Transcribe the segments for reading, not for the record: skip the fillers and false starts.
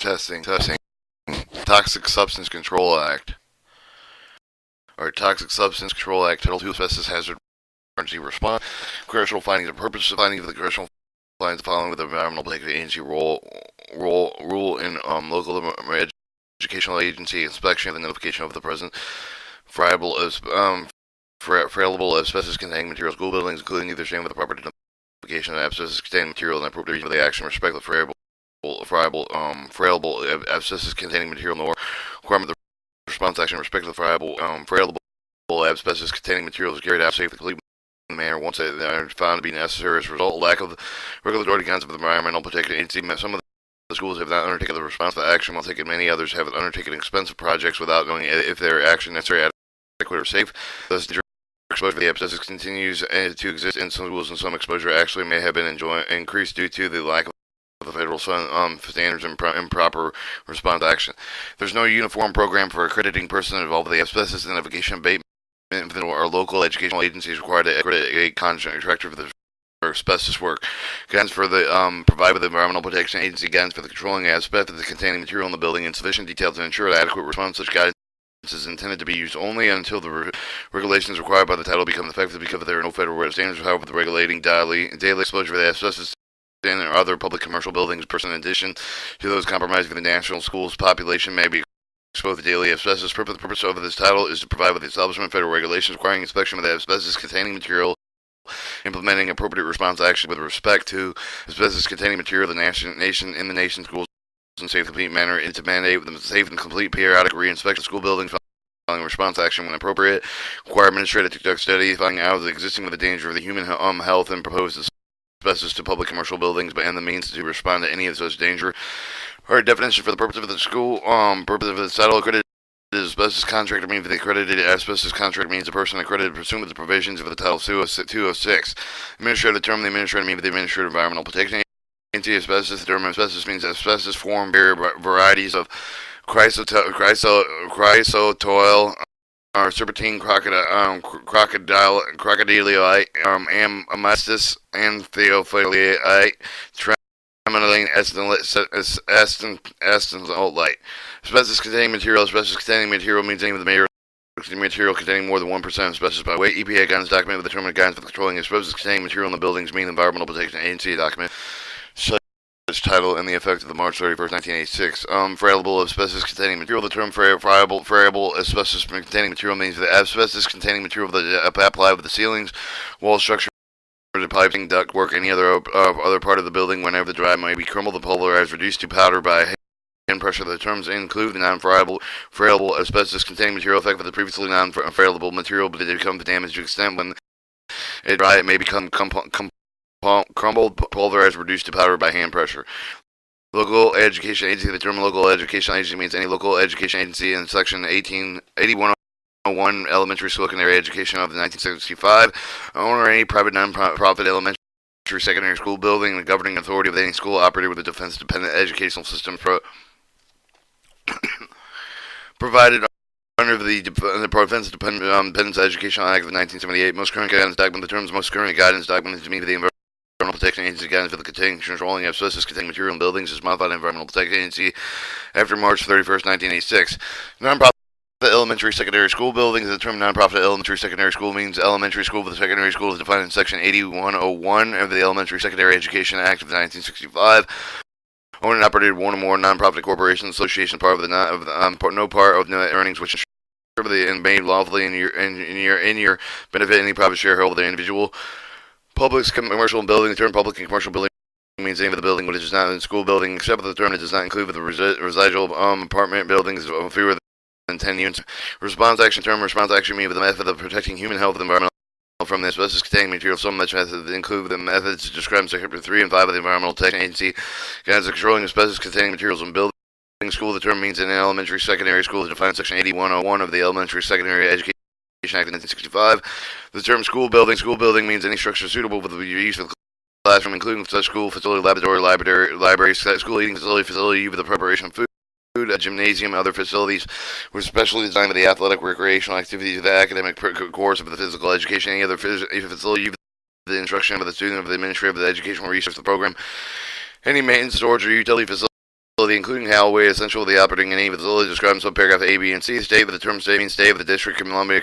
Testing. Toxic Substance Control Act. Or Toxic Substance Control Act, Title II, Asbestos Hazard Emergency Response. Congressional findings. The purpose of findings of the congressional findings the following with the Environmental Protection Agency rule in local educational agency inspection of the notification of the present friable asbestos containing material school buildings, including either same with the proper identification of asbestos containing material and appropriate reason for the action, respect the friable asbestos containing material, nor requirement of the response action, respect the friable asbestos containing materials is carried out safely in the manner once they are found to be necessary as a result of lack of regulatory guidance of the Environmental Protection Agency. Some of the schools have not undertaken the responsive action, while taking many others have undertaken expensive projects without knowing if their action necessary, adequate, or safe. Thus, the exposure to the asbestos continues to exist in some schools, and some exposure actually may have been increased due to the lack of the federal standards and improper response action. There's no uniform program for accrediting persons involved with the asbestos identification abatement. Our local educational agencies required to accredit a contractor for the asbestos work. Guidance for the provide with the Environmental Protection Agency guidance for the controlling asbestos containing material in the building in sufficient detail to ensure adequate response. Such guidance is intended to be used only until the regulations required by the title become effective, because there are no federal standards. However, the regulating daily exposure to the asbestos in or other public commercial buildings, person in addition to those compromising the national schools population, may be exposed to daily asbestos. The purpose of this title is to provide with the establishment of federal regulations requiring inspection of the asbestos containing material, implementing appropriate response action with respect to asbestos containing material in the nation schools in safe and complete manner, and to mandate the safe and complete periodic reinspection of school buildings following response action when appropriate. Require administrative to conduct study finding out the existing of the danger of the human health and propose asbestos to public commercial buildings, but and the means to respond to any of such danger. Our definition for the purpose of the school purpose of the title: accredited asbestos contractor means the accredited asbestos contractor means a person accredited pursuant to the provisions of the Title 206. Administrative term: the administrator means the Administrative Environmental Protection Agency. Asbestos: the term asbestos means asbestos form varieties of chrysotile or serpentine crocodilite, amestis, anthophyllite, tremoline, astenolite. Asbestos containing material: asbestos containing material means any of the material containing more than 1% asbestos by weight. EPA guidance document with the term guidance for controlling asbestos containing material in the buildings means Environmental Protection Agency document. Title and the effect of the March 31st, 1986. Friable asbestos containing material. The term friable asbestos containing material means the asbestos containing material that apply with the ceilings, wall structure, the piping, ductwork, any other part of the building whenever the dry may be crumbled and pulverized, reduced to powder by hand pressure. The terms include the non-friable asbestos containing material effect with the previously non-friable material, but they become damaged to extent when it dry. It may become crumbled, pulverized, reduced to powder by hand pressure. Local education agency. The term local education agency means any local education agency in Section 8101 elementary school secondary education of the 1965 owner or any private non-profit elementary secondary school building, the governing authority of any school operated with a defense-dependent educational system provided under the Defense Dependence Educational Act of 1978. Most current guidance document. The terms most current guidance document to mean the Environmental Protection Agency guidance for the controlling asbestos containing material in buildings is modified Environmental Protection Agency after March 31st, 1986. Non-profit elementary secondary school buildings. The term non-profit elementary secondary school means elementary school for the secondary school is defined in Section 8101 of the Elementary Secondary Education Act of 1965. Owned and operated one or more non-profit corporations, association, part of the no part of net earnings which and made lawfully in your benefit any private shareholder of the individual. Public commercial building. The term public and commercial building means any of the building which is not in school building, except for the term that does not include the residual apartment buildings of fewer than 10 units. Response action. Term response action means the method of protecting human health and environmental from the asbestos containing material. Some methods include the methods described in Section 3 and 5 of the Environmental Protection Agency guidance of controlling asbestos containing materials in buildings. School. The term means in an elementary secondary school is defined in Section 8101 of the Elementary Secondary Education Act of 1965. The term school building means any structure suitable for the use of the classroom, including such school facility, library, school eating facility with the preparation of food, a gymnasium, other facilities were specially designed for the athletic, recreational activities of the academic course of the physical education, any other facility for the instruction of the student, of the administrative, of the educational research of the program, any maintenance, storage, or utility facility facility, including Hallway, essential to the operating any facility described in subparagraph A, B, and C. State with the term state means state of the District of Columbia,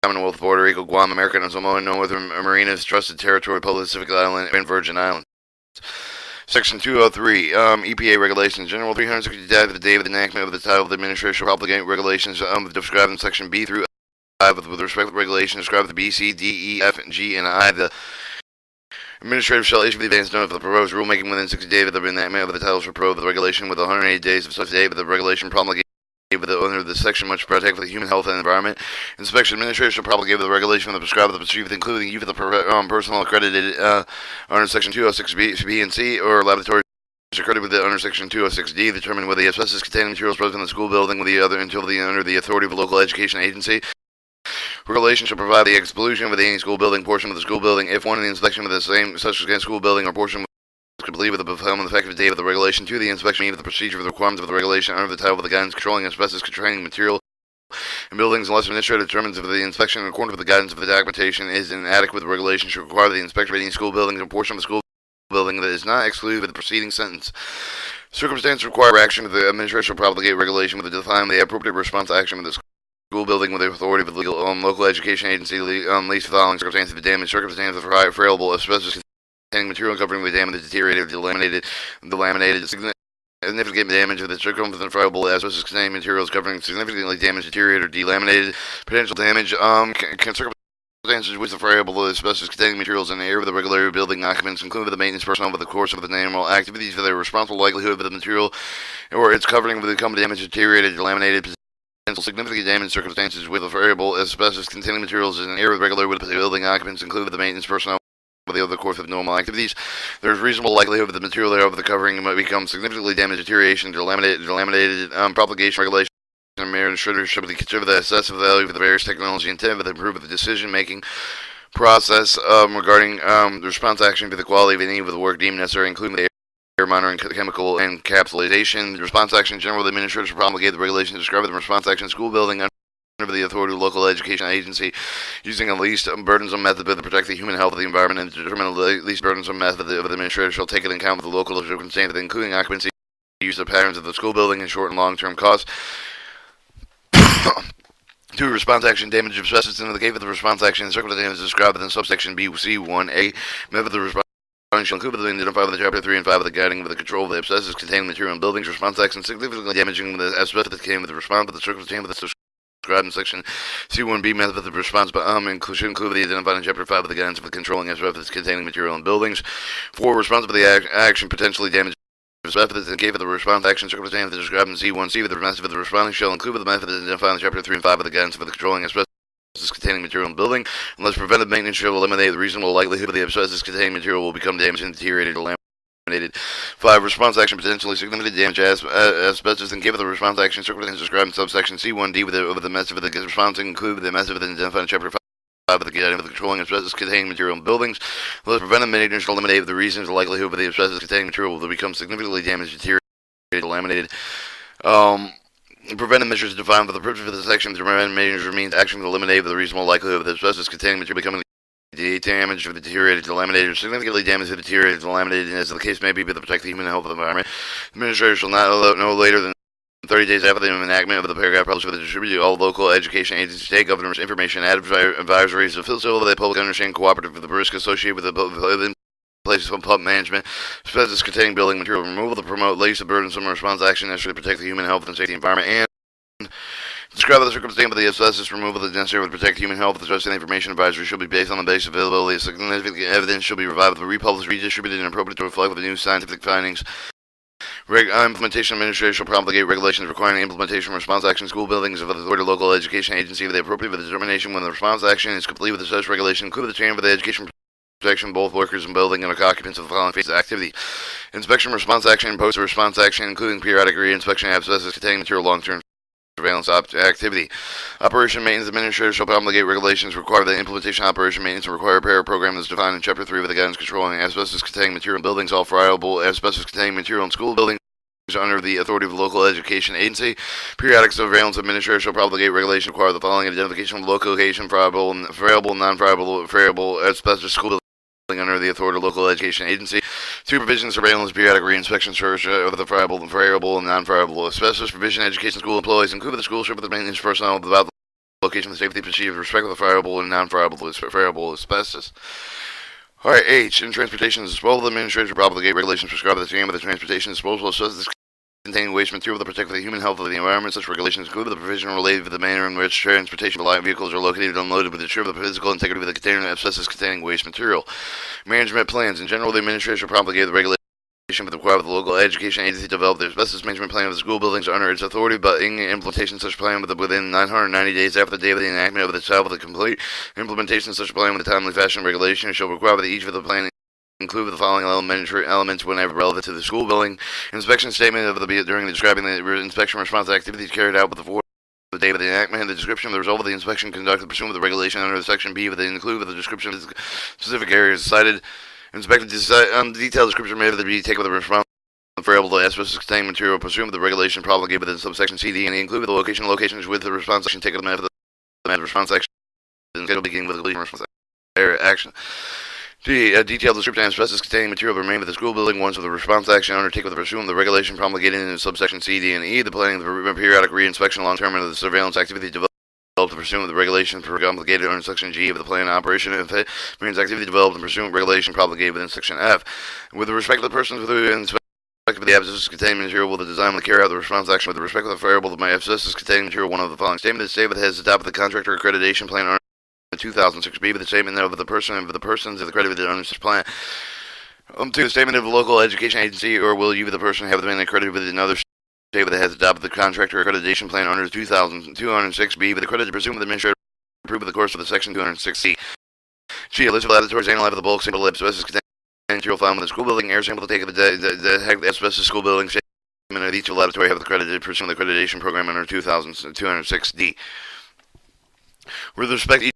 Commonwealth of Puerto Rico, Guam, American and Samoa, Northern Marinas, Trusted Territory, Pacific Island, and Virgin Islands. Section 203, EPA Regulations, General 365 of the day of the enactment of the title of the Administration shall promulgate regulations described in Section B through I with respect to the regulations described in the B, C, D, E, F, G, and I. The Administrator shall issue the advance notice of the proposed rulemaking within 60 days of the enactment of the titles for proposed the regulation with 180 days of such date of the regulation promulgated under the section much protect for the human health and environment. Inspection Administrator shall promulgate the regulation of the prescribed of the procedure, including use of the personal accredited under Section 206B and C, or laboratories accredited with the under Section 206D, determine whether the asbestos containing materials present in the school building with the other until the under the authority of the local education agency. Regulation shall provide the exclusion of any school building portion of the school building if one of the inspection of the same such school building or portion complete with the fulfillment effective date of the regulation to the inspection of the procedure of the requirements of the regulation under the title of the guidance controlling asbestos containing material in buildings unless the administrator determines if the inspection in accordance with the guidance of the documentation is inadequate. The regulation should require the inspection of any school building or portion of the school building that is not excluded with the preceding sentence. Circumstances require action of the administrator shall promulgate regulation with the define the appropriate response action of the school building with the authority of the local education agency least following circumstances of the damage, circumstances of frailable asbestos material covering the damaged, deteriorated, delaminated, significant damage of the circumference friable asbestos containing materials covering significantly damaged, deteriorated, or delaminated, potential damage, circumstances which the friable asbestos containing materials in the area of the regular building occupants, including the maintenance personnel over the course of the normal activities for the responsible likelihood of the material or its covering will become damaged, deteriorated, delaminated, potential significant damage circumstances with the friable asbestos containing materials in an area of regular building occupants, including the maintenance personnel over the course of normal activities. There is reasonable likelihood that the material thereof the covering might become significantly damaged, deterioration, delaminated, propagation regulation. Administrators should consider the assessed value of the various technology intended to improve the decision-making process regarding the response action to the quality of any of the work deemed necessary, including the air monitoring, chemical encapsulation. The response action general, the administrator should promulgate the regulations described in the response action school building under the authority of the local education agency, using a least burdensome method to protect the human health of the environment and to determine the least burdensome method of the administrator shall take into account with the local circumstances, including occupancy, use of patterns of the school building, and short and long-term costs. 2. Response action damage of asbestos into the case of the response action circumstances described within subsection B, C, 1A. Method of the response shall include the identified with the chapter 3 and 5 of the guiding with the control of the asbestos containing material in buildings. Response action significantly damaging the asbestos containing with the response with the circumstance with the described in section C1B. Method of the response should include the identified in chapter 5 of the guidance of the controlling asbestos containing material in buildings. 4. Response for the action potentially damaging asbestos in the case of the response action circumstances described in C1C. The method of the response shall include the method identified in chapter 3 and 5 of the guidance for the controlling asbestos containing material in building, unless preventive maintenance shall eliminate the reasonable likelihood of the asbestos containing material will become damaged and deteriorated or laminated. 5. Response action potentially significantly damage asbestos in case of the response action circumstances described in subsection C1D with the method of the response include the method identified in chapter 5 of the guiding of the controlling asbestos containing material in buildings, unless preventive maintenance shall eliminate the reasons the likelihood of the asbestos containing material will become significantly damaged, deteriorated, or laminated. Preventive measures defined for the purpose of this section. The preventive measures means action to eliminate the reasonable likelihood of the asbestos containing material becoming damaged or deteriorated, delaminated, or significantly damaged or deteriorated, delaminated, as the case may be, to protect the human health of the environment. The administrator shall not no later than 30 days after the enactment of the paragraph published with the distributed all local education agencies, state governors, information, advisories, to facilitate the public understanding cooperative with the risk associated with the places of pump management, asbestos containing building material removal to promote least of burdensome response action necessary to protect the human health and safety of the environment, and describe the circumstance of the asbestos removal that is necessary to protect human health. The trusted information advisory should be based on the basis of availability of significant evidence, should be revived, republished, redistributed, and appropriate to reflect the new scientific findings. Implementation administration shall promulgate regulations requiring implementation of response action school buildings of the authority of local education agency with the appropriate for the determination when the response action is complete with the such regulation, including the training for the education protection of both workers and building and occupants of the following phases of activity. Inspection, response action, and post-response action, including periodic re-inspection of asbestos containing material long-term surveillance activity. Operation maintenance administrator shall promulgate regulations require the implementation of operation maintenance and require a repair program as defined in chapter 3 of the guidance controlling asbestos containing material in buildings. All friable asbestos containing material in school buildings under the authority of the local education agency. Periodic surveillance administrator shall promulgate regulations require the following: identification of location, friable, non-friable asbestos school building under the authority of local education agency. Supervision, surveillance, periodic reinspection, search of the friable and non-friable asbestos, provision, education, school employees, including the school, ship with the maintenance personnel about the location of the safety procedure, respect of the friable and non-friable asbestos. Alright, H. In transportation disposal, the administrator will obligate regulations prescribed at the time of the transportation disposal of substances containing waste material to protect the human health of the environment. Such regulations include the provision related to the manner in which transportation of light vehicles are located and unloaded with ensure the physical integrity of the container of asbestos-containing waste material. Management plans. In general, the administration will promulgate the regulation for the requirement of the local education agency to develop the asbestos management plan of the school buildings under its authority, but in implementation of such plan within 990 days after the day of the enactment of the child with a complete implementation of such plan with a timely fashion regulation shall require that each of the plan include the following elementary elements whenever relevant to the school building. Inspection statement of the during the describing the inspection response activities carried out before the day of the enactment and the description of the result of the inspection conducted pursuant to the regulation under the section B, with the include with the description of the specific areas cited. Inspected detailed description made of the B take with the response variable to asbestos containing material pursuant to the regulation promulgated within subsection CD, and include with the locations with the response action taken with the response action and schedule beginning with the completion response action. D. A detailed description of asbestos containing material remain with the school building once of the response action undertaken with the pursuant of the regulation promulgated in subsection C, D, and E. The planning of the periodic reinspection long-term and the surveillance activity developed pursuant of the regulation promulgated under section G of the plan operation and means activity developed and pursuant of regulation promulgated within section F. With respect to the persons with who inspect of the asbestos containing material will the design will carry out the response action with respect to the variable of my asbestos containing material. One of the following statement: the statement has adopted the contractor accreditation plan under 2006B, with the statement of the person and of the persons of the accredited under such plan. To the statement of a local education agency, or will you, the person, have been accredited with another state that has adopted the contractor accreditation plan under 206B, with accredited pursuant with the administrator approved of the course of the section 206C. G. A list of laboratories analyze the bulk sample of asbestos containing material found with the school building. Air sample to take of the asbestos school building statement of each laboratory have accredited pursuant to the accreditation program under 206D. With respect to each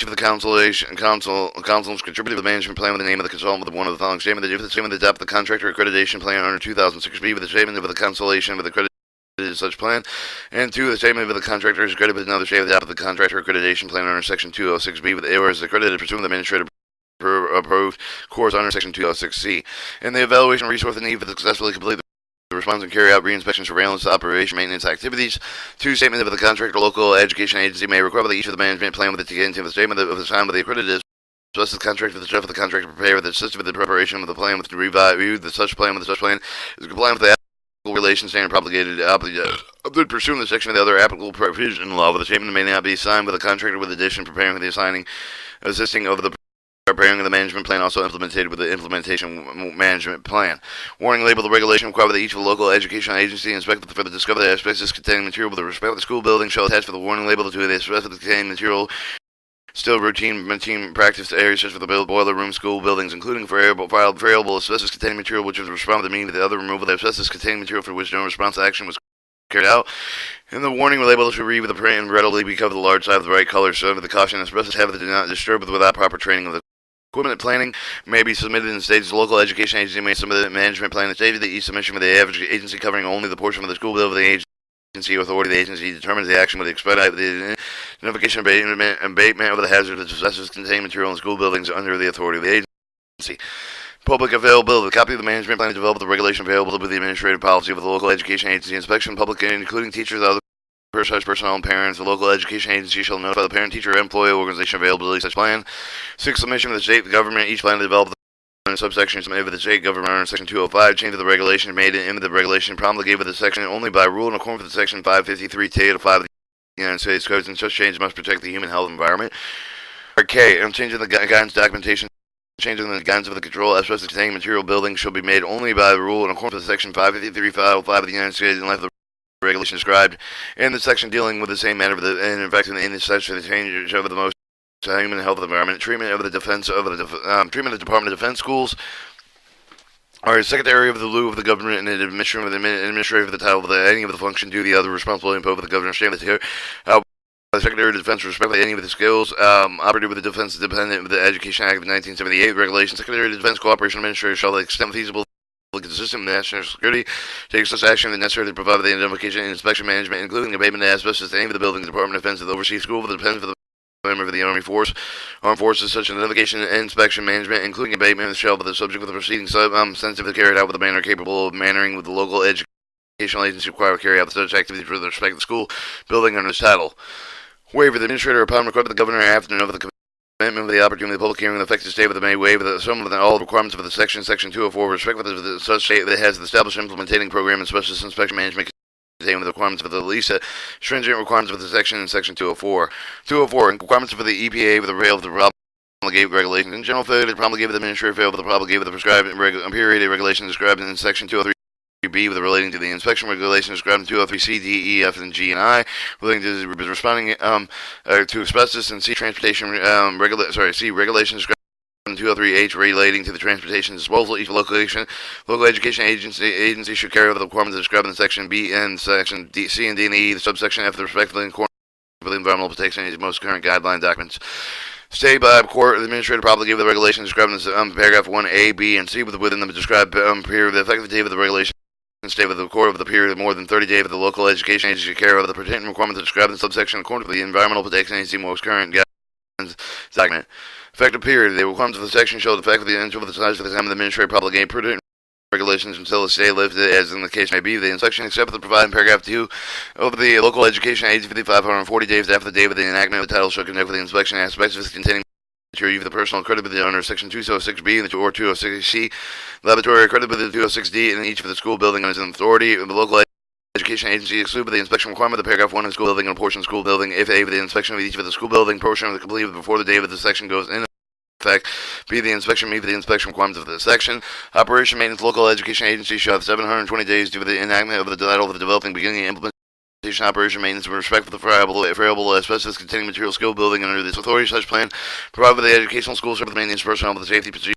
of the councils contributed to the management plan with the name of the consultant with one of the following statement: that if the statement adopted the contractor accreditation plan under 2006B, with the statement of the consolation with the accredited such plan, and 2. The statement of the contractor is accredited with another statement adopted the contractor accreditation plan under section 206B, with errors accredited pursuant to the administrative approved course under section 206C. And the evaluation of resource and need for the successfully complete the response and carry out reinspection, surveillance, operation, maintenance activities. 2. Statement of the contractor local education agency may require that each of the management plan with the into the statement of the time of the accredited the contract with the chef of the contractor prepare with the system of the preparation of the plan with the review the such plan with the such plan is compliant with the applicable relations standard promulgated pursuant to the section of the other applicable provision law, with the statement may not be signed with the contractor with addition preparing with the assigning assisting of the preparing of the management plan, also implemented with the implementation management plan. Warning label: the regulation requires that each of the local educational agency inspect for the discovery of asbestos containing material with respect to the school building shall attach for the warning label to the asbestos containing material. Still routine practice areas such as the boiler room, school buildings, including variable asbestos containing material which was responded to, meaning that the other removal of asbestos containing material for which no response action was carried out. And the warning label should read with the print and readily be covered the large side of the right color. So under the caution, asbestos habit do not disturb without proper training of the equipment. Planning may be submitted in stages. The local education agency may submit a management plan in stages. The submission of the average agency covering only the portion of the school building the agency or authority of the agency determines the action with the expedite the identification and abatement of the hazard of asbestos containing material in school buildings under the authority of the agency. Public availability. The copy of the management plan is developed with the regulation available with the administrative policy of the local education agency. Inspection public, including teachers, other personnel, and parents. The local education agency shall notify the parent, teacher, employee, organization availability of such plan. 6. Submission of the state government. Each plan to develop the subsection submitted with the state government under section 205. Change of the regulation made in the regulation promulgated with the section only by rule in accordance with section 553 Title 5 of the United States Codes, and such change must protect the human health environment. K. Changing the guidance documentation. Changing the guidance of the control asbestos containing material building shall be made only by the rule in accordance with section 553 Title 5 of the United States, unless the regulation described in the section dealing with the same matter, and in fact in the section the change of the most human health environment, treatment of the defense of the treatment of the Department of Defense schools, or secretary of the lieu of the government and administrator of the title of any of the function due the other responsibility imposed by the governor. Stand here. The Secretary of Defense respect any of the skills operated with the Defense Dependent of the Education Act of 1978 regulation. Secretary of Defense Cooperation Administrator shall, to the extent feasible, consistent with national security, take such action that necessary to provide the identification and inspection management, including abatement of asbestos to any of the buildings, Department of Defense, of the overseas school, for the Defense of the member of the Armed Forces, such as identification, inspection, management, including abatement of the shell of the subject with the proceeding sensitive carried out with a manner capable of mannering with the local educational agency required to carry out such activities with respect to the school building under this title. Waiver: the administrator, upon request of the governor, after of the commitment of the opportunity of the public hearing, the effective state of the may waive some of all the requirements of the section 204 with respect to the such state that has the established implementing program and specialist inspection management containing the requirements of the LISA, stringent requirements of the section in section 204. 204, requirements for the EPA with the rail of the promulgate regulations. In general, failure to promulgate with the administrator, fail with the promulgate with the prescribed period of regulations described in section 203B with relating to the inspection regulations described in 203C, D, E, F, and G, and I, relating to responding to asbestos, and C, transportation C, regulations described 203H relating to the transportation disposal. Each local education agency should carry over the requirements described in section B and section D, C, and D, and E, the subsection F, the respectively in accordance with the environmental protection agency's most current guideline documents. Stated by court, the administrator probably gave the regulations described in paragraph 1A, B, and C within the described period. The effective date of the regulation state with the court of the period of more than 30 days of the local education agency carry over the pertinent requirements described in subsection according to the environmental protection agency's most current guidelines document. Effective period: the requirements of the section show the fact that the interval of the size of the time of the administrator promulgate prudent regulations until the stay lifted, as in the case may be. The inspection, except for the provided in paragraph 2 of the local education agency 540 days after the date of the enactment of the title, shall conduct with the inspection aspects of containing material of the personal credibility under section 206B or 206C, laboratory credibility 206D, in each of the school building under the authority of the local education agency, excluded the inspection requirement of the paragraph 1 of the school building and a portion of the school building, if A, the inspection of each of the school building portion of the completed before the date of the section goes in effect. B, the inspection meet the inspection requirements of the section. Operation maintenance: local education agency shall have 720 days due to the enactment of the title of the developing, beginning, and implementation operation maintenance with respect to the friable asbestos containing material skill building under this authority. Such plan provided by the educational school service maintenance personnel with the safety procedure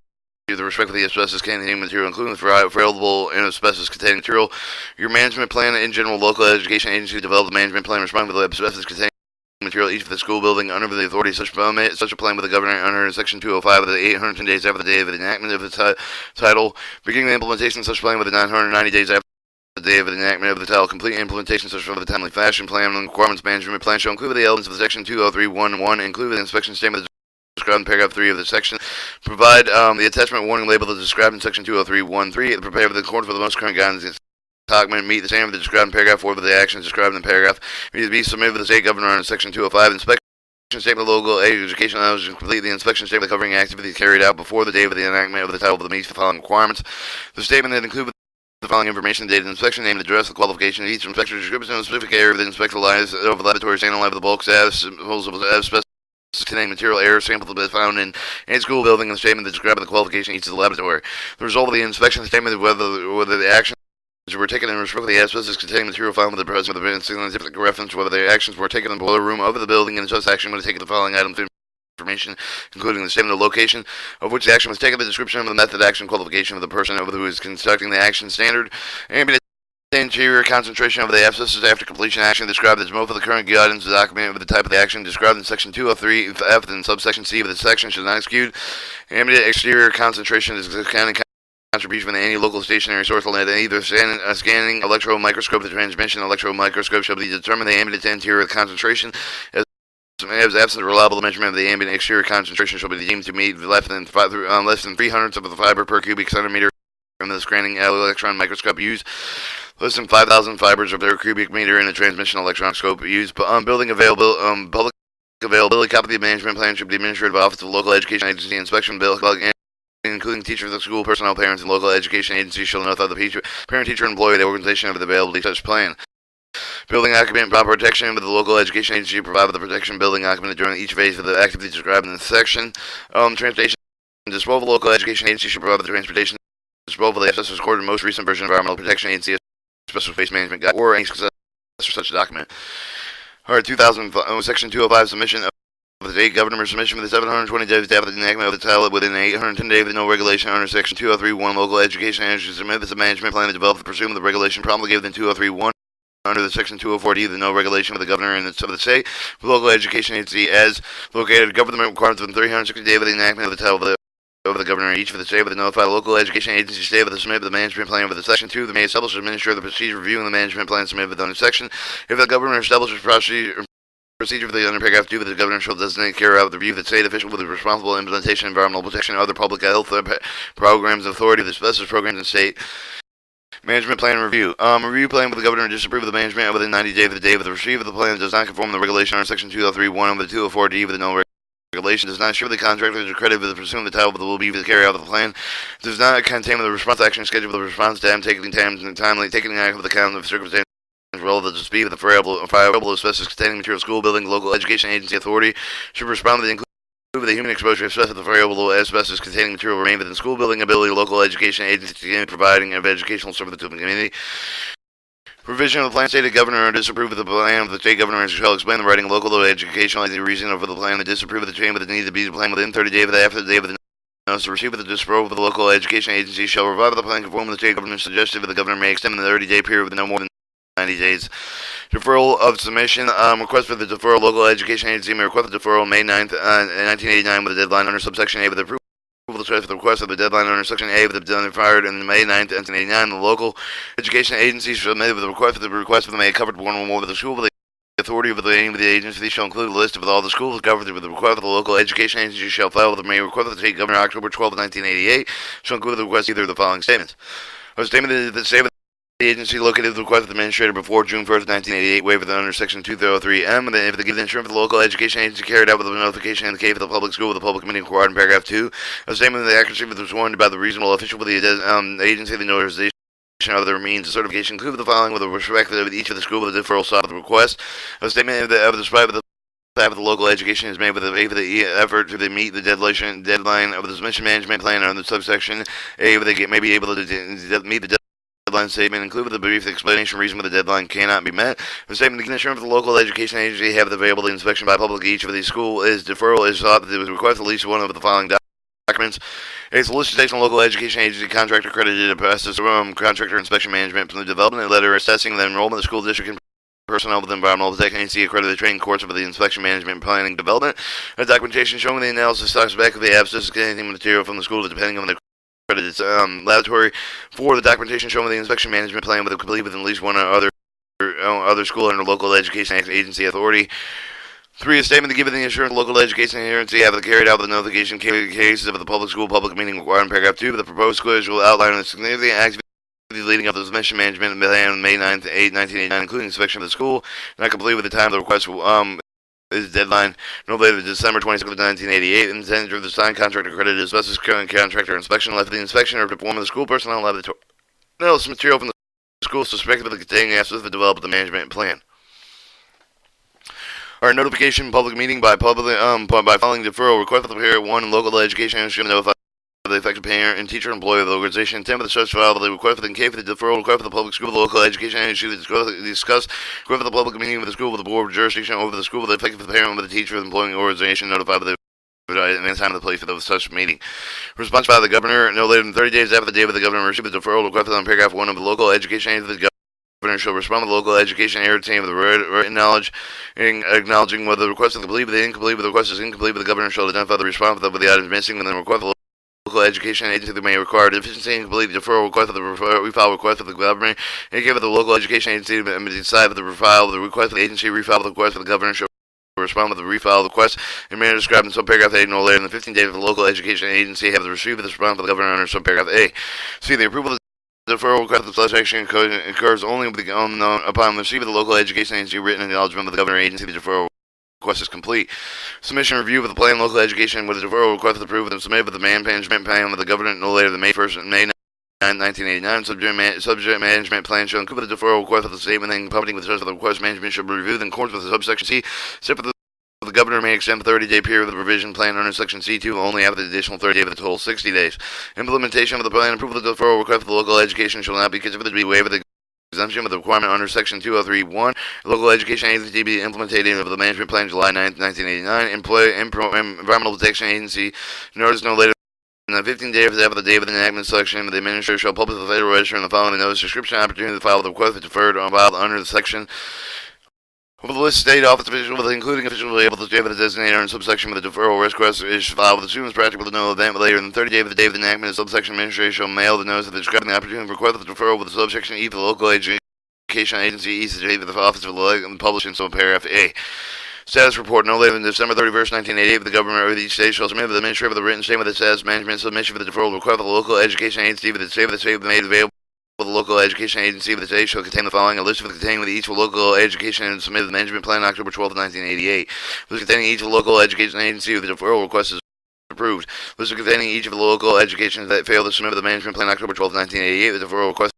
with respect to the asbestos containing material, including the friable and asbestos containing material. Your management plan: in general, local education agency develop the management plan responding to the asbestos containing material each of the school building under the authority of such a plan with the governor under section 205 of the 810 days after the day of the enactment of the title, beginning the implementation of such plan with the 990 days after the day of the enactment of the title, complete implementation such of the timely fashion. Plan and requirements management plan shall include the elements of the section 203.1.1, include the inspection statement described in paragraph 3 of the section, provide the attachment warning label that is described in section 203.1.3, prepare for the court for the most current guidance document, meet the standard described in paragraph 4 of the actions described in the paragraph, needs to be submitted to the state governor under section 205. Inspection statement of local education knowledge and complete the inspection statement covering activities carried out before the day of the enactment of the title of the meets the following requirements. The statement that includes the following information: date of inspection, name and address, the qualification of each inspector, description of the specific area of the inspector lies of the laboratory, standing live of the bulk samples of asbestos containing material air samples that found in a school building, and the statement that describes the qualification of each of the laboratory. The result of the inspection statement, whether the action were taken in respect of the asbestos containing material found with the presence of the scientific reference, whether the actions were taken in the boiler room of the building, and such action would have taken the following items of information, including the statement of location of which the action was taken, the description of the method, action, qualification of the person who is conducting the action, standard, and the interior concentration of the asbestos after completion action described as most of the current guidance document with the type of the action described in section 203F and subsection C of the section should not exceed. Ambient exterior concentration is accounting contribution from any local stationary source at either scanning electron microscope. The transmission electron microscope shall be determined the ambient interior concentration as absent reliable measurement of the ambient exterior concentration shall be deemed to meet less than 300ths of the fiber per cubic centimeter from the scanning electron microscope used. Less than 5,000 fibers of their cubic meter in the transmission electron scope used. Building available public availability. Copy of the management plan should be administered by office of the local education agency. Inspection bill including teachers of the school, personnel, parents, and local education agencies shall notify the parent, teacher, and employee the organization of the availability of such plan. Building occupant proper protection with the local education agency provide the protection building occupant during each phase of the activity described in this section. Transportation disposal. Local education agency should provide the transportation disposal of the asbestos recorded most recent version of environmental protection agency special waste management guide or any successor such a document. Alright, section 205 submission of the state governor submission for the 720 days after the enactment of the title within 810 days with no regulation under section 203.1. Local education agency submit the management plan to develop the pursuit of the regulation promulgated within 203.1 under the section 204D, the no regulation of the governor and of the state. The local education agency as located government requirements within 360 days of the enactment of the title of the governor, each for the state with the notified local education agency state with the submit of the management plan with the section 2. They may establish or administer the procedure reviewing the management plan submitted with the section. If the governor establishes procedure procedure for the under paragraph 2 that the governor shall designate, carry out the review of the state official with the responsible implementation of environmental protection and other public health programs, authority of the specialist programs and state management plan review. Review plan with the governor to disapprove of the management within 90 days of the date of the receipt of the plan that does not conform to the regulation under section 203.1 of the 204D with the no regulation does not ensure the contractor is accredited with the pursuing the title of the will be to carry out of the plan, does not contain the response action schedule for the response time, taking timely, taking act with account of circumstances relevant to speed with the friable asbestos containing material school building, local education agency authority should respond to the with the human exposure of the variable asbestos containing material remain within school building ability, local education agency providing of educational service to the community. Provision of the plan stated governor or disapprove of the plan of the state governor shall explain the writing local educational the reason for the plan to disapprove of the change with the need to be the plan within 30 days after the day of the notice to receive of the disapproval of the local education agency shall revive the plan conform with the state governor suggested that the governor may extend the 30-day period with no more than 90 days. Deferral of submission. Request for the deferral. Local education agency may request the deferral May 9th, 1989 with a deadline under subsection A with the approval of the request of the deadline under section A with the deadline fired in May 9th, 1989. The local education agency shall submit with the request for the May covered one or more with the school with the authority of the aim of the agency shall include a list of all the schools covered with the request of the local education agency shall file with the May request of the state governor October 12th, 1988 shall include the request either of the following statements. A statement that the statement the agency located the request of the administrator before June 1st, 1988, waiver under section 203M, and if they give the insurance for the local education agency carried out with the notification in the case of the public school with the public committee required in paragraph 2, a statement of the accuracy was warned by the reasonable official with the agency, the notarization of other means of certification, include the following with respect to each of the school with the deferral sought of the request, a statement of the spite of the staff of the local education is made with the effort to meet the deadline of the submission management plan under the subsection A, they may be able to meet the deadline statement, include with a brief explanation reason why the deadline cannot be met. The statement can ensure that the local education agency have available the inspection by public each of these school is deferral is sought that it was request at least one of the following documents. A solicitation of local education agency contractor accredited process contractor inspection management from the development letter assessing the enrollment of the school district and personnel with environmental protection agency accredited training course for the inspection management planning development. A documentation showing the analysis stocks back of the abscess containing material from the school depending on the accredited laboratory. For the documentation showing the inspection management plan with a complete with at least one or other school under local education agency authority. 3. A statement to give the insurance local education agency have carried out the notification cases of the public school public meeting required in paragraph 2. The proposed schedule will outline the significant activities leading up to the submission management plan on May 9th, 1989, including inspection of the school, not complete with the time of the request is deadline no later than December 26th, 1988, and intended for the signed contractor accredited asbestos contractor inspection left for the inspection or to perform the school personnel laboratory. Notice material from the school suspected of containing asbestos to develop the management plan. Our notification public meeting by filing deferral request for the period 1 local education agency notify the affected parent and teacher employee of the organization. 10 for the such file the request for the case for the deferral request for the public school, the local education agency to discuss request for the public meeting with the school with the board of jurisdiction over the school with the effective for the parent with the teacher of the employing organization notified by the and time of the place for such meeting. Response by the governor no later than 30 days after the date of the governor received the deferral request on paragraph 1 of the local education agency. The governor shall respond to the local education agency with the written knowledge acknowledging whether the request is complete, the incomplete, the request is incomplete, but the governor shall identify the response with the items missing and then request the local education agency that may require deficiency and complete deferral request of the refile request of the government and give it the local education agency to decide with the refile of the request of the agency refile the request of the governor shall respond with the refile of the request in manner described in subparagraph A no later than 15 days of the local education agency have the receipt of the response of the governor under subparagraph A. See, the approval of the deferral request of such action occurs only upon receipt of the local education agency written acknowledgement of the governor agency the deferral request is complete. Submission review of the plan local education with the deferral request approved and submitted with the management plan with the governor no later than May 1st, May 1989. Subject management plan shall include the deferral request of the statement and accompanying with the rest of the request management shall be reviewed in accordance with the subsection C. Except for the governor may extend the 30-day period of the revision plan under section C2 only after the additional 30 days of the total 60 days. Implementation of the plan approval of the deferral request for the local education shall not be considered to be waived the exemption of the requirement under section 203.1. Local education agency be implemented of the management plan July 9th, 1989. Environmental protection agency notice no later than 15 days after the date of the enactment section. The administrator shall publish the Federal Register in the following notice description opportunity to file the request deferred or filed under the section. Over the list state office official with including official able to give the designator and subsection with the deferral request is filed with as soon as practical to no event later than 30 days of the day of the enactment. The subsection administrator shall mail the notice of describing the opportunity for request of the deferral with the subsection E for the local education agency each date of the office of the published in some paragraph A. Status report. No later than December 31st, 1988, the government of each state shall submit to the Ministry of the written statement of the status management submission for the deferral request of the local education agency for the state of the state made available. The local education agency of the state shall contain the following: a list of containing each local education and submitted the management plan October 12, 1988. List containing each local education agency of the deferral request is approved. List containing each of the local educations that failed to submit the management plan October 12, 1988. The deferral request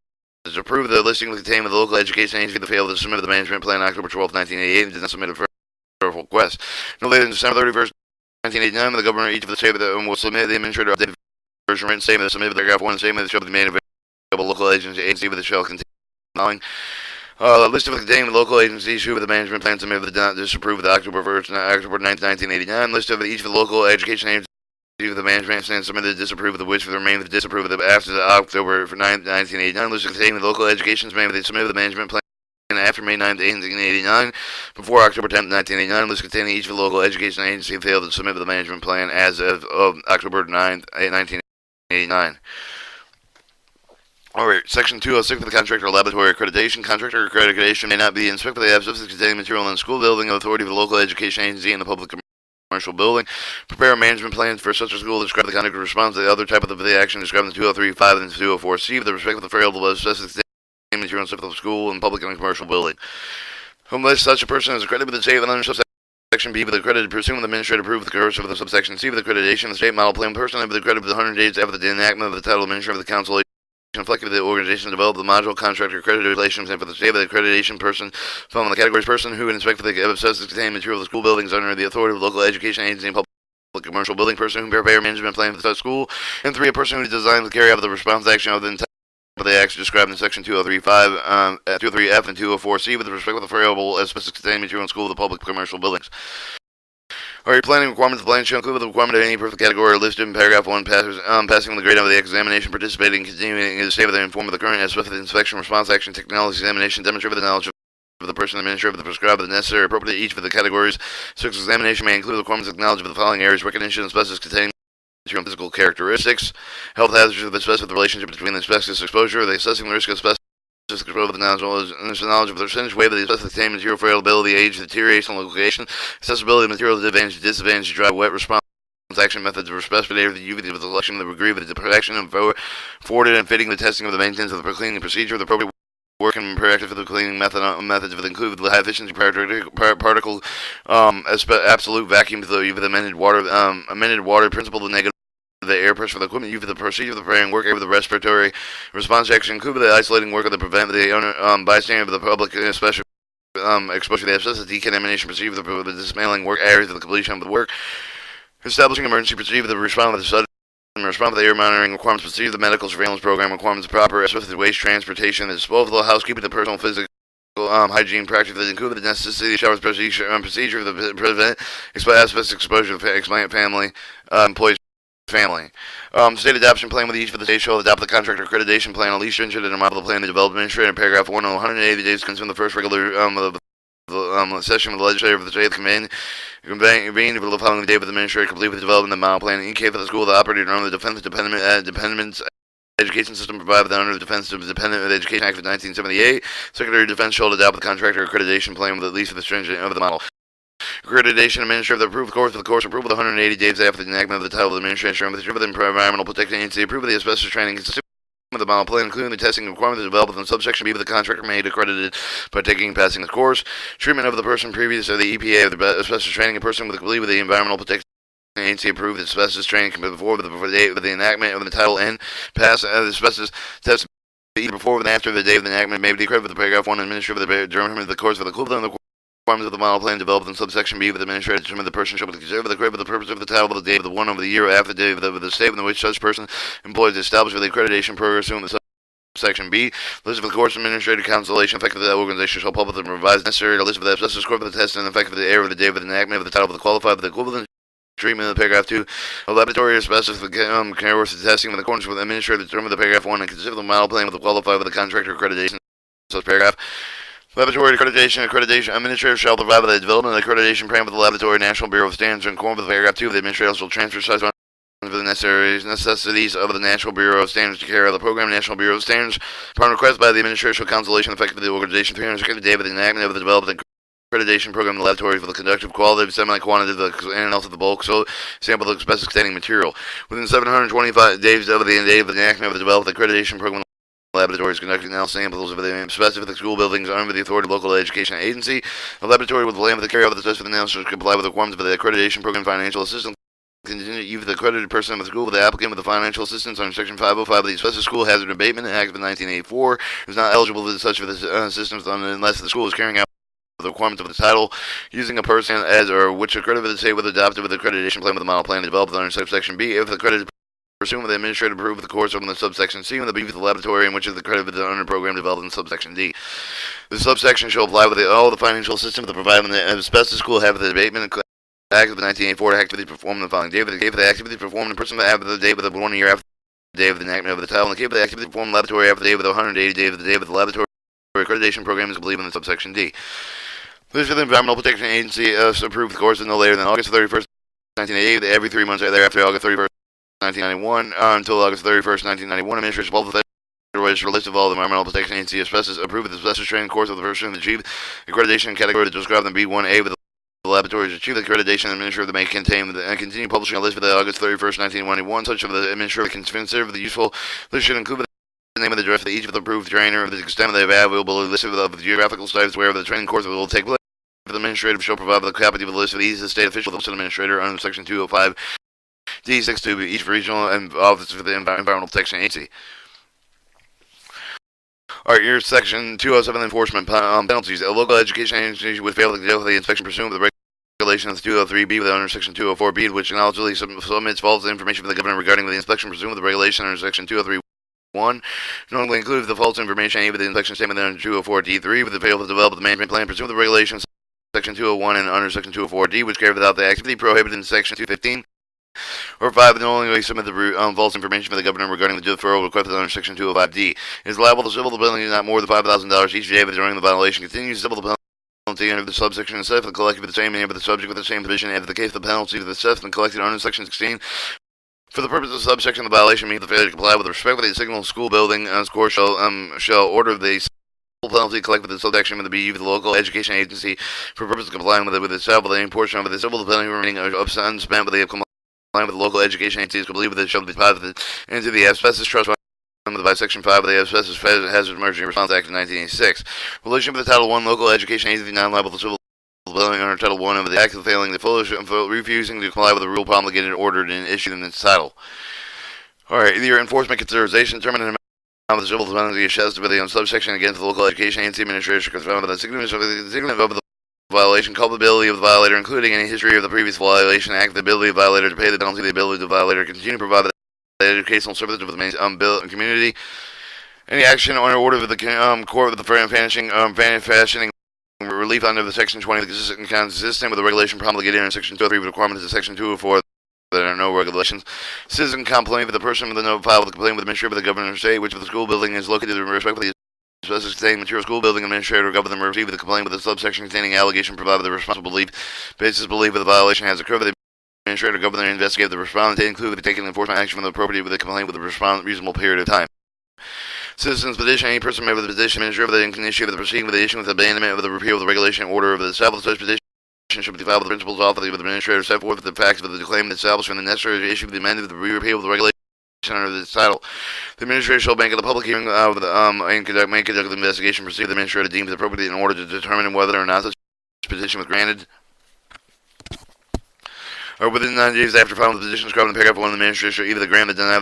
is approved. The listing containing the local education agency that failed to submit the management plan October 12, 1988 and did not submit a deferral request. No later than December 31st, 1989, the governor of each of the state will submit the administrator updated version written statement that submitted paragraph 1 statement that shall be made available local agency with the shall contain the following. List of containing the local agencies who with the management plan submitted but did not disapprove of the October 9th, 1989. List of each of the local education agencies with the management plan submitted disapprove of the which for the remainder of the disapprove of the after the October 9th, 1989. List of containing the local education submitted the management plan after May 9th, 1989, before October 10th, 1989. List containing each of the local education agency failed to submit the management plan as of October 9th, 1989. Alright, Section 206 of the Contractor Laboratory Accreditation. Contractor accreditation may not be inspected by the substance containing material in the school building of authority of the local education agency in the public commercial building. Prepare management plans for such a school. Describe the conduct of response to the other type of the action described in 203.5 and 204C with the respect of the variable asbestos containing material in the school and public and commercial building. Unless such a person is accredited with the state under subsection B with accredited pursuant the administrator approved the course of the subsection C with accreditation the state model plan person with accredited with 100 days after the enactment of the title administrator of the council reflective of the organization developed the module contractor accredited relations and for the state of the accreditation person found the categories person who would inspect the substance containing material of the school buildings under the authority of the local education agency and public commercial building person who prepare management plan for the school, and 3 a person who designs the carry out of the response action of the entire of the acts described in section 203.5, 203F and 204C with respect to the variable asbestos containing material in school of the public commercial buildings. Alright, planning requirements. The plan shall include the requirement of any perfect category listed in paragraph 1 passing the grade of the examination, participating, continuing in the state of the inform of the current aspect of the inspection, response action, technology examination, demonstrate the knowledge of the person, administrator of the prescribed, the necessary, appropriate each of the categories. Such examination may include the requirements of knowledge of the following areas: recognition of asbestos containing material physical characteristics, health hazards of asbestos, the relationship between the asbestos exposure, the assessing the risk of asbestos, control of the knowledge of the percentage weight of the asbestos containing material, availability, age, deterioration, location, accessibility of material, advantage, disadvantage, dry, wet, response, action methods of specificity of the UV with the selection of the degree of the protection and forwarded and fitting the testing of the maintenance of the cleaning procedure, the appropriate work and proactive for the cleaning methods of the include the high efficiency particle absolute vacuum to the amended water principle, the negative the air pressure for the equipment, for the procedure of the preparing work, with the respiratory response action, include the isolating work of the prevent the bystander of the public, especially exposure to the asbestos, decontamination procedure, the dismantling work areas of the completion of the work, establishing emergency procedure, the response of the sudden response to the air monitoring requirements, procedure, the medical surveillance program requirements, proper asbestos waste transportation, the disposal, housekeeping, the personal physical hygiene practice that include the necessity of showers procedure to prevent asbestos exposure to the family, employees. Family. State adoption plan with each for the state shall adopt the contractor accreditation plan at least stringent and a model plan to develop administrator in paragraph 1 on 180 days consume the first regular session of the legislature of the state convened for the following day with the administrator complete with the development of the model plan in case of the school the operator under the defense dependent education system provided under the Defense Dependent Education Act of 1978. Secretary of Defense shall adopt the contractor accreditation plan with at least for the stringent of the model. Accreditation administrator of the approved course for the course approved 180 days after the enactment of the title of the administration with the environmental protection agency approved the asbestos training consistent with the model plan, including the testing requirements developed within subsection B of the contractor made accredited by taking and passing the course. Treatment of the person previous to the EPA of the asbestos training, a person with the environmental protection agency approved the asbestos training before the date of the enactment of the title and pass the asbestos test either before or after the date of the enactment may be declared with the paragraph 1 administrator of the determination of the course for the equivalent of the requirements of the model plan developed in subsection B with the administrator determined the person shall be considered the for the purpose of the title of the day of the 1 of the year after the day of the state in which such person employed is established with the accreditation program assumed the subsection B. List of the course administrative constellation effective of the organization shall publish and revise necessary. The list of the asbestos score for the test and effective of the air of the day of the enactment of the title of the qualified with the equivalent treatment of the paragraph 2. A laboratory asbestos course of testing in accordance with the administrative determined the paragraph 1 and consider the model plan with the qualified with the contractor accreditation. Such paragraph. Laboratory accreditation administrator shall provide the development of the accreditation plan with the Laboratory National Bureau of Standards in accordance with paragraph 2 of the administrator shall transfer size for the necessities of the National Bureau of Standards to carry out the program. National Bureau of Standards upon request by the administration shall consolation effective of the organization 360 day of the enactment of the development accreditation program in the laboratory for the conduct of qualitative, semi-quantitative, and analysis of the bulk sample of asbestos containing material. Within 725 days of the date of the enactment of the developed accreditation program, laboratories conducting now samples of the specific school buildings under the authority of local education agency. A laboratory with the plan for the carry out of the test for the analysis to comply with the requirements of the accreditation program. Financial assistance continue either the accredited person of the school with the applicant with the financial assistance under Section 505 of the Asbestos School Hazard Abatement Act of 1984 is not eligible for such assistance unless the school is carrying out the requirements of the title, using a person as or which accredited state with adopted with the accreditation plan with the model plan developed under subsection B. If the accredited pursuant with the administrative approved the course of the subsection C with the B with the laboratory in which is the credit with the under program developed in subsection D. The subsection shall apply with all the financial assistance the provided in the Asbestos School have the abatement Act of 1984 activity performed the following day of the activity performed in person after the date of the 1 year after the day of the enactment of the title, and the case of the activity performed in the laboratory after the day of the 180 day of the day of the laboratory accreditation program is completed in the subsection D. This is the Environmental Protection Agency approved the course no later than August 31st, 1988, every 3 months thereafter August 31st, 1991, until August 31st, 1991, administration of the Federal Register list of all the Environmental Protection Agency asbestos approved the asbestos training course of the person who achieved accreditation category described in B1A with the laboratories achieved accreditation administrator that may contain and continue publishing a list for the August 31st, 1991, such of the administrator can consider the useful list should include the name of the address for each of the approved trainer of the extent of the available list of the geographical sites where the training course will take place. The administrator shall provide the copy of the list of each state official administrator under Section 205 D6 to each regional and office for the Environmental Protection Agency. Alright, here's Section 207 Enforcement Penalties. A local education agency would fail to deal with the inspection pursuant to the regulation of 203B with under Section 204B, which acknowledgedly submits false information for the government regarding the inspection pursuant to the regulation under Section 203.1. Normally includes the false information aimed at the inspection statement under 204D3 with the fail to develop the management plan pursuant to the regulations Section 201 and under Section 204D, which carry without the activity prohibited in Section 215. Or 5, the only way submit the false information for the governor regarding the deferral requested under Section 205D. It is liable to civil penalty not more than $5,000 each day if during the violation continues civil penalty under the subsection itself the collected with the same name of the subject with the same provision if the case of the penalty of the assessed and collected under Section 16. For the purpose of subsection, the violation means the failure to comply with respect with the signal school building as court shall order the penalty collected with the subsection of the B with the local education agency for purpose of complying with itself with any portion of the civil penalty remaining unspent with the with the local education agency is complete with it shall be deposited into the asbestos trust fund by Section 5 of the Asbestos Hazard Emergency Response Act of 1986. Relation to the Title I local education agency non-liable to civil penalty under Title I of the Act of failing the refusing to comply with the rule promulgated, ordered, and issued in its title. Alright, your enforcement consideration determined of the civil penalty assessed with the subsection against the local education agency administration confirmed the significance of the violation, culpability of the violator, including any history of the previous violation, act, the ability of the violator to pay the penalty, the ability of the violator to continue to provide the educational services to the main community, any action or order of the court with the fashioning relief under the Section 20 consistent with the regulation promulgated in Section 203 with requirements of Section 204. There are no regulations. Citizen complaint with the person with the note filed with the complaint with the administrator of the government or state, which of the school building is located in respect with the asbestos containing material school building administrator or government receive the complaint with the subsection containing allegation provided the responsible basis belief of the violation has occurred. The administrator or government investigate the respondent to include taking enforcement action from the appropriate with the complaint with the respondent reasonable period of time. Citizens petition any person made with the petition administrator of the initiative of the proceeding with the issue with abandonment of the repeal of the regulation order of the established such petition should be filed with the principal's office with the administrator set forth the facts of the claim established from the necessary issue of the amended with the repeal of the regulation under this title. The administrator shall make at the public hearing and conduct the investigation proceed the administrator deems appropriate in order to determine whether or not such petition was granted. Or within 9 days after filing the petition described in paragraph 1, the administrator shall either grant or deny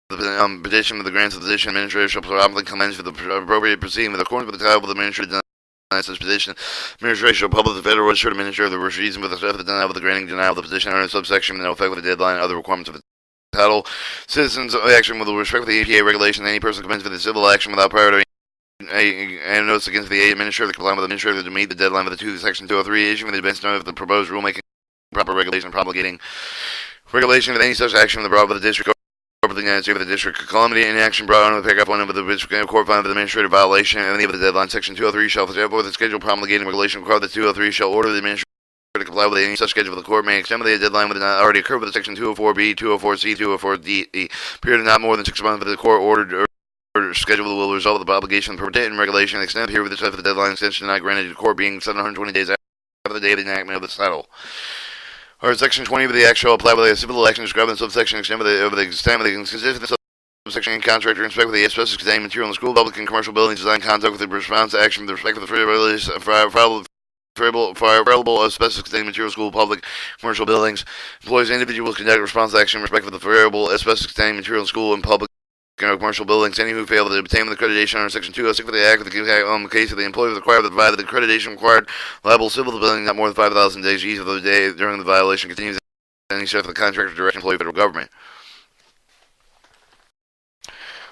the petition with the grants of the petition. Administrator shall promptly commence with the appropriate proceeding with accordance with the title of the administrator denies such petition. Administrator shall publish the Federal Register administrator the reason with respect to the denial of the granting denial of the petition under subsection with no effect with the deadline and other requirements of the title. Citizens action with respect to the EPA regulation. Any person commenced with a civil action without prior to a notice against the administrator complying with the administrator to meet the deadline of the Section 203 issuing the advance notice of the proposed rulemaking proper regulation promulgating regulation of any such action brought by the district of the United States of the District of Columbia. Any action brought under the paragraph 1 of the district court found the administrative violation of any of the deadline. Section 203 shall therefore the schedule promulgating regulation require that 203 shall order the administrator to comply with any such schedule. The court may extend the deadline when it not already occurred with the Section 204B, 204C, 204D period of not more than 6 months. But the court ordered or schedule will result of the obligation of the permitted regulation extended period with the deadline extension not granted to the court being 720 days of the day of the enactment of the title. Or Section 20 of the Act shall apply with a civil election described in subsection extent of the extent of the consistent subsection and contractor in respect of the asbestos containing material in the school, public, and commercial buildings design conduct with the response to action with respect of the fireable asbestos containing material school, public, commercial buildings. Employees and individuals conduct response action in respect of the fireable asbestos containing material in school and public commercial buildings. Any who fail to obtain the accreditation under Section 206 of the Act, the case of the employee required to provide the accreditation required, liable civil to building not more than 5,000 days each of the day during the violation continues any step of the contractor, direct employee, federal government.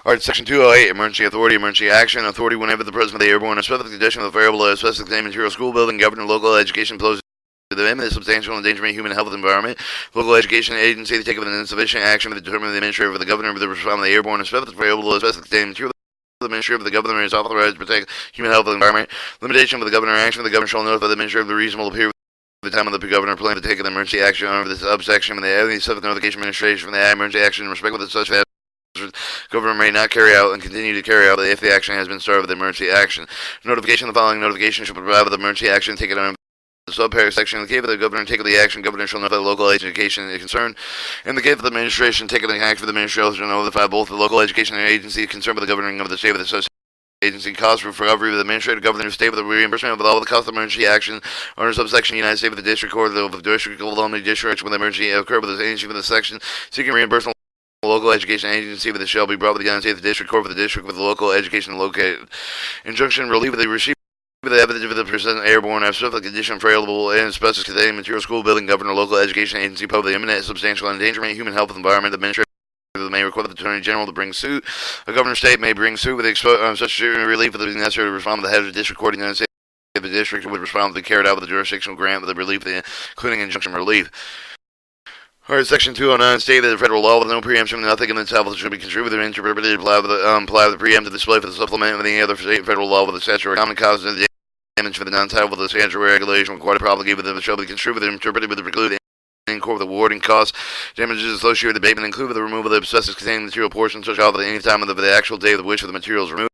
Alright, Section 208, Emergency Authority, Emergency Action Authority, whenever the President of the Airborne specific condition of the variable asbestos containing material school building, governor, local education poses to the imminent substantial endangerment of human health and environment, local education agency to take an insufficient action to determine the administrator of the governor of the response of the airborne specific variable asbestos containing material. The administrator of the governor is authorized to protect human health and environment. Limitation of the governor action. The governor shall notify the administrator of the reasonable period the time of the governor plan to take an emergency action under this subsection and the any subject notification administration from the emergency action in respect of the such governor may not carry out and continue to carry out if the action has been started with emergency action. Notification of the following notification shall provide with emergency action taken under the subparagraph section. In the case of the governor take the action, governor shall notify the local education concerned. In the case of the administration taking the action for the administration shall notify both the local education agency concerned with the governing of the state of the such agency costs for recovery of the administrative governor of the state with the reimbursement of all the cost of emergency action under subsection United States with the district court of the district of Columbia district when the emergency occurred with the agency with the section seeking reimbursement. Local education agency with the shall be brought with the United States district court for the district with the local education located. Injunction relief of the receipt of the evidence of the present airborne specific condition frailable and asbestos containing material school building governor local education agency public imminent substantial endangerment human health environment administrator may require the Attorney General to bring suit. A governor state may bring suit with such relief of the necessary to respond to the head of the district court in the United States. The district would respond to be carried out with the jurisdictional grant with the relief, including injunction relief. Alright, Section 209 state that the federal law with no preemption, nothing in the title should be construed or interpreted to apply with the preemptive display for the supplement of any other state and federal law with the statutory common cause of the damage for the non-title with the statutory regulation required to propagate with them shall be construed or interpreted with the preclude in court with awarding costs, damages associated with abatement, include the removal of the asbestos containing material portion such as at any time of the actual day of which the material is removed.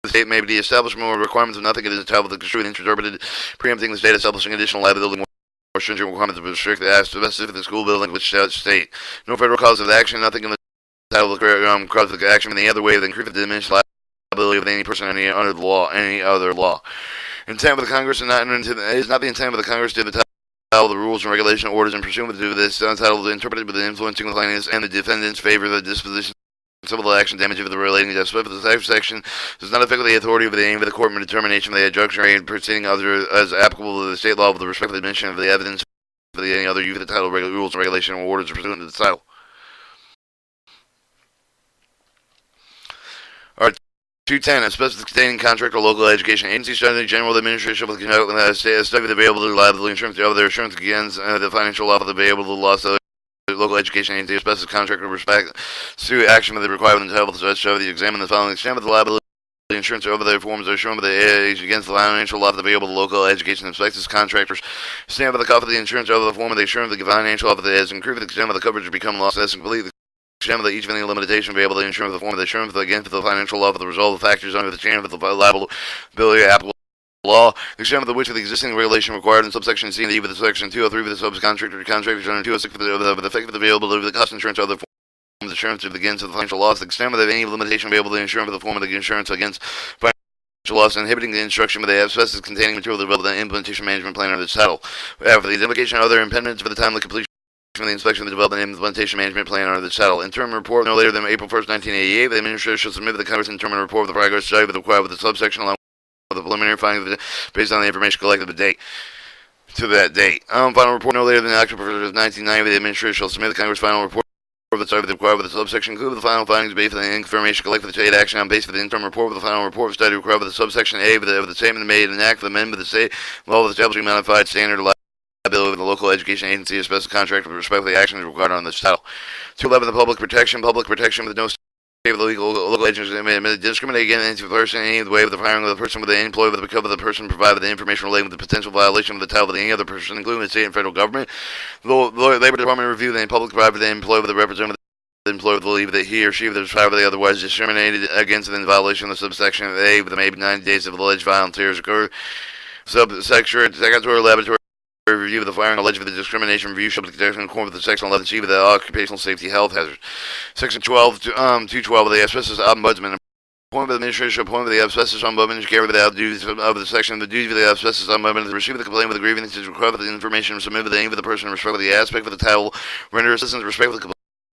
The state may be the establishment or requirements of nothing in the title with the construed and interpreted, preempting the state establishing additional liability more stringent requirements to restrict the asbestos of the school building which state. No federal cause of action, nothing in the title of the cause of action in any other way than increase the diminished liability of any person any under the law, any other law. Intent of the Congress is not the intent of the Congress to the title of the rules and regulation orders and pursuant to this title interpreted with the influencing the plaintiffs and the defendants favor the disposition of civil action damage of the relating to justice. The section does not affect the authority of the aim of the court in determination of the injunction and proceeding other as applicable to the state law with the respect to the admission of the evidence of any other use of the title rules and regulation or orders pursuant to the title. Alright. 210. Asbestos containing contract or local education agency study general administration of the conduct study the available liability insurance the other assurance against the financial law of the available loss of the local education agency asbestos contract with respect to action with the requirement of the show the examine the following extent of the liability insurance over the forms are shown by the age against the financial law of the available local education asbestos contractors stand by the cost of the insurance over the form of the assurance of the financial law of the has increased the extent of the coverage to become loss less and complete. Each of any limitation available to insurance the form of the insurance against the financial law for the result of the factors under the chain of the liability applicable law, the extent of which of the existing regulation required in subsection C and D with the section 203 with the subcontractor contractors under 206 with the effect of the availability of the cost insurance other forms of insurance against the financial loss, the extent of any limitation available to insurance for the form of the insurance against financial loss, inhibiting the instruction with the asbestos containing material developed in the implementation management plan under the title. After the identification of other impediments for the timely completion from the inspection of the development and implementation management plan under the title. Interim report no later than April 1st, 1988. The administrator shall submit to the Congress interim report of the progress study with required with the subsection along with the preliminary findings based on the information collected to that date. Final report no later than October 1st, 1990. The administrator shall submit the Congress final report of the study with required with the subsection include the final findings based on the information collected with the state action on base for the interim report with the final report of study required with the subsection A with the statement made and act of the amendment of the state law of establishing modified standard liability with the local education agency asbestos contract with respect to the actions required on this title. 211. The public protection with no state of the local agency may discriminate against any person in any way with the firing of the person with the employee with the because of the person provided the information relating to the potential violation of the title of any other person, including the state and federal government. The Labor Department review the public private the employee with the representative the employer believe that he or she was privately otherwise discriminated against in violation of the subsection A with the maybe 90 days of alleged volunteers occur. Subsection secretary laboratory preliminary review of the firing alleged for the discrimination review shall be conducted in accordance with Section 11C of the Occupational Safety Health Hazard. Section 212 of the Asbestos Ombudsman. Appointment of the administration, appointment of the asbestos ombudsman to carry without duties of the section of the duties of the asbestos ombudsman to receive the complaint with the grievance is required with the information submitted with the name of the person in respect of the aspect of the title, render assistance in respect of the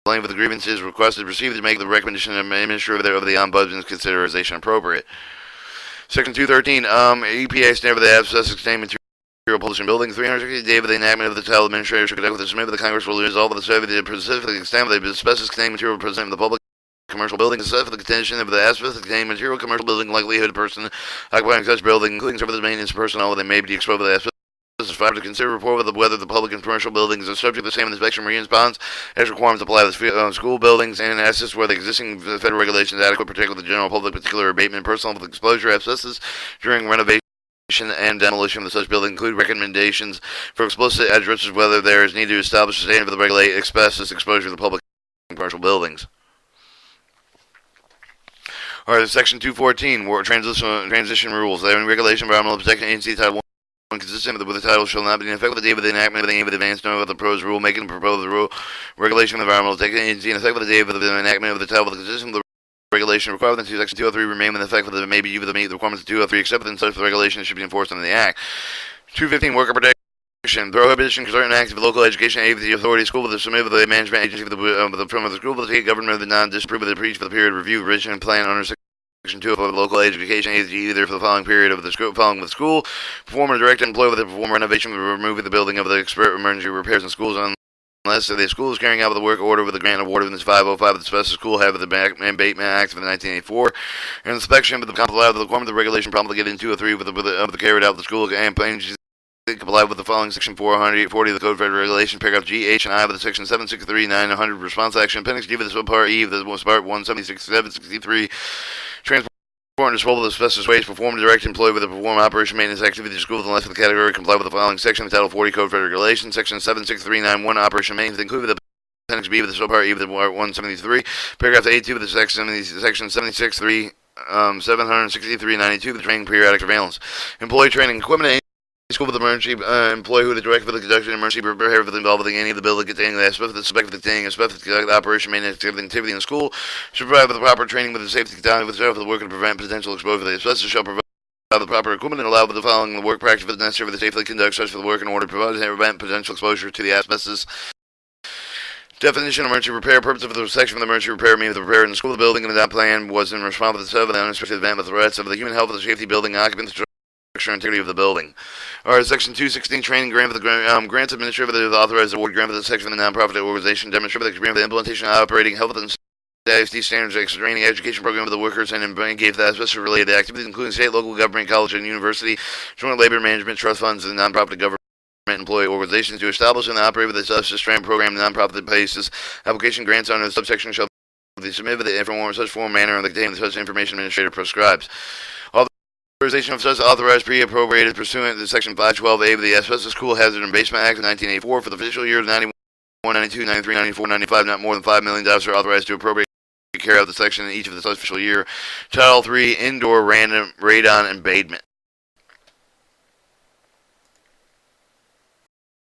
complaint with the grievance is requested to receive to make the recommendation of the administrator of the ombudsman's consideration appropriate. Section 213, EPA standard of the asbestos containment material publishing building 360 days of the enactment of the title administrator should conduct with the submit of the Congress will resolve of the survey the specific extent of the asbestos contained material presented to the public. Commercial building, except for the contention of the asbestos containing material, commercial building, likelihood of person occupying such building, including service maintenance personnel, that may be exposed to the asbestos fire, to consider report of whether the public and commercial buildings are subject to the same inspection response as requirements apply to the school buildings, and assess whether existing federal regulations adequate protect the general public, particular abatement, personal with exposure to asbestos during renovation and demolition of such building, include recommendations for explicit addresses whether there is need to establish a standard for the regulate asbestos exposure to the public and commercial buildings. Alright, Section 214, transition rules. They are in Regulation Environmental Protection Agency Title 1, consistent with the title, shall not be in effect with the date of the enactment of the advance notice of the proposed rule, making the proposed rule regulation of the Environmental Protection Agency in effect with the date of the enactment of the title, consistent with the regulation required within Section 203 remain in effect with the may be used to meet the requirements of 203, except within such the regulation should be enforced under the Act. 215, worker protection. Prohibition concerning acts of local education agency authority school with the submit of the management agency from the school with the state government of the non-disapprove of the breach for the period of review, revision, and plan under Section 2 of the local education agency either for the following period of the school, following the school, perform or direct employ with the perform renovation for removing the building of the emergency repairs in schools unless the school is carrying out the work order with the grant awarded in this 505 of the Special School Head of the Abatement Act of 1984, and inspection of the comply with the requirement of the regulation promulgated in 203 with the carried out of the school and agencies comply with the following Section 440 of the Code of Federal Regulations, paragraph G, H, and I of the Section 763, 900 response action, appendix G of the subpart E of the part 176, 763, transport and disposal of asbestos waste, perform direct employ with the perform operation maintenance activity of the school unless the category comply with the following section of Title 40 Code of Federal Regulations, Section 76391 operation maintenance, including the appendix B of the subpart E of the part 173, paragraph 82 of the Section 763, 76392 of the training periodic surveillance, employee training equipment. School with emergency employee who is directed for the conduction of emergency repair for the involved with any of the building containing the asbestos, suspected of containing asbestos, conduct operation maintenance activity in the school, should provide with the proper training with the safety contact with the work and prevent potential exposure to the asbestos, shall provide the proper equipment and allow for the following the work practice necessary for the safely conduct such for the work in order to prevent potential exposure to the asbestos. Definition of emergency repair. Purpose of the section of the emergency repair means the repair in the school, the building, and the plan was in response to the serve of the unexpected event with threats of the human health of the safety building occupants, integrity of the building. Alright, Section 216, training grant for the grants administrator for the authorized award grant for the section of the nonprofit organization, demonstrate the experience for the implementation of operating health and safety standards, training education program for the workers, and engage the asbestos related activities, including state, local government, college, and university, joint labor management, trust funds, and nonprofit government employee organizations to establish and operate with the asbestos training program nonprofit basis. Application grants under the subsection shall be submitted with the informal such form manner and the contain such information administrator prescribes. Authorization of such authorized pre-appropriated pursuant to Section 512A of the Asbestos School Hazard and Abatement Act of 1984 for the fiscal years 91, 92, 93, 94, 95, not more than $5 million are authorized to appropriate carry out the section in each of the such fiscal year. Title 3, Indoor Radon Abatement.